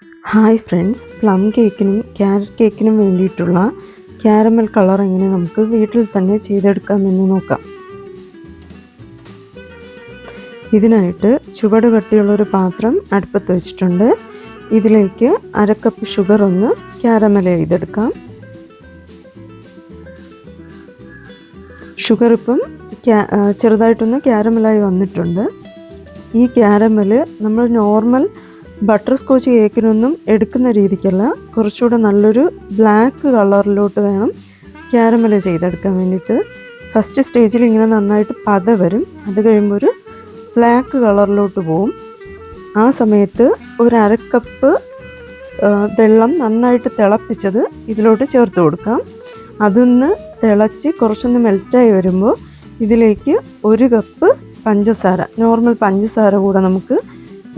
Hi friends, plum കേക്കിനും carrot കേക്കിനും വേണ്ടിയിട്ടുള്ള caramel colour എങ്ങനെ നമുക്ക് വീട്ടിൽ തന്നെ ചെയ്തെടുക്കാമെന്ന് നോക്കാം. ഇതിനായിട്ട് ചുവട് കട്ടിയുള്ളൊരു പാത്രം അടുപ്പത്ത് വെച്ചിട്ടുണ്ട്. ഇതിലേക്ക് 1/2 കപ്പ് ഷുഗർ ഒന്ന് ക്യാരമൽ ചെയ്തെടുക്കാം. ഷുഗർ ഇപ്പം ചെറുതായിട്ടൊന്ന് ക്യാരമലായി വന്നിട്ടുണ്ട്. ഈ ക്യാരമൽ നമ്മൾ നോർമൽ ബട്ടർ സ്കോച്ച് കേക്കിനൊന്നും എടുക്കുന്ന രീതിക്കല്ല, കുറച്ചുകൂടെ നല്ലൊരു ബ്ലാക്ക് കളറിലോട്ട് വേണം ക്യാരമൽ ചെയ്തെടുക്കാൻ വേണ്ടിയിട്ട്. ഫസ്റ്റ് സ്റ്റേജിൽ ഇങ്ങനെ നന്നായിട്ട് പത വരും, അത് കഴിയുമ്പോൾ ഒരു ബ്ലാക്ക് കളറിലോട്ട് പോവും. ആ സമയത്ത് ഒരു 1/2 കപ്പ് വെള്ളം നന്നായിട്ട് തിളപ്പിച്ചത് ഇതിലോട്ട് ചേർത്ത് കൊടുക്കാം. അതൊന്ന് തിളച്ച് കുറച്ചൊന്ന് മെൽറ്റായി വരുമ്പോൾ ഇതിലേക്ക് 1 കപ്പ് പഞ്ചസാര, നോർമൽ പഞ്ചസാര കൂടെ നമുക്ക്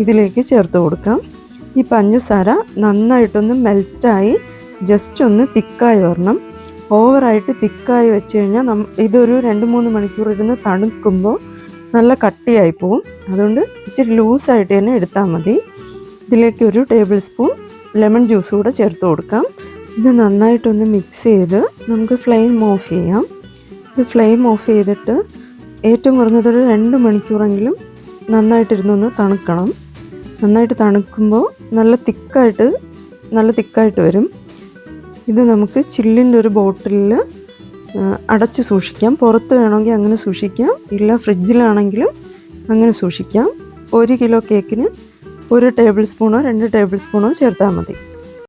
ഇതിലേക്ക് ചേർത്ത് കൊടുക്കാം. ഈ പഞ്ചസാര നന്നായിട്ടൊന്ന് മെൽറ്റായി ജസ്റ്റ് ഒന്ന് തിക്കായി വരണം. ഓവറായിട്ട് തിക്കായി വെച്ച് കഴിഞ്ഞാൽ ഇതൊരു 2-3 മണിക്കൂർ ഇരുന്ന് തണുക്കുമ്പോൾ നല്ല കട്ടിയായി പോവും. അതുകൊണ്ട് ഇച്ചിരി ലൂസായിട്ട് തന്നെ എടുത്താൽ മതി. ഇതിലേക്ക് 1 ടേബിൾ സ്പൂൺ ലെമൺ ജ്യൂസ് കൂടെ ചേർത്ത് കൊടുക്കാം. ഇത് നന്നായിട്ടൊന്ന് മിക്സ് ചെയ്ത് നമുക്ക് ഫ്ലെയിം ഓഫ് ചെയ്യാം. ഇത് ഫ്ലെയിം ഓഫ് ചെയ്തിട്ട് ഏറ്റവും കുറഞ്ഞതൊരു 2 മണിക്കൂറെങ്കിലും നന്നായിട്ടിരുന്നൊന്ന് തണുക്കണം. നന്നായിട്ട് തണുക്കുമ്പോൾ നല്ല തിക്കായിട്ട് വരും. ഇത് നമുക്ക് ചില്ലിൻ്റെ ഒരു ബോട്ടിലിൽ അടച്ച് സൂക്ഷിക്കാം. പുറത്ത് വേണമെങ്കിൽ അങ്ങനെ സൂക്ഷിക്കാം, ഇല്ല ഫ്രിഡ്ജിലാണെങ്കിലും അങ്ങനെ സൂക്ഷിക്കാം. 1 കിലോ കേക്കിന് 1 ടേബിൾ സ്പൂണോ 2 ടേബിൾ സ്പൂണോ ചേർത്താൽ മതി.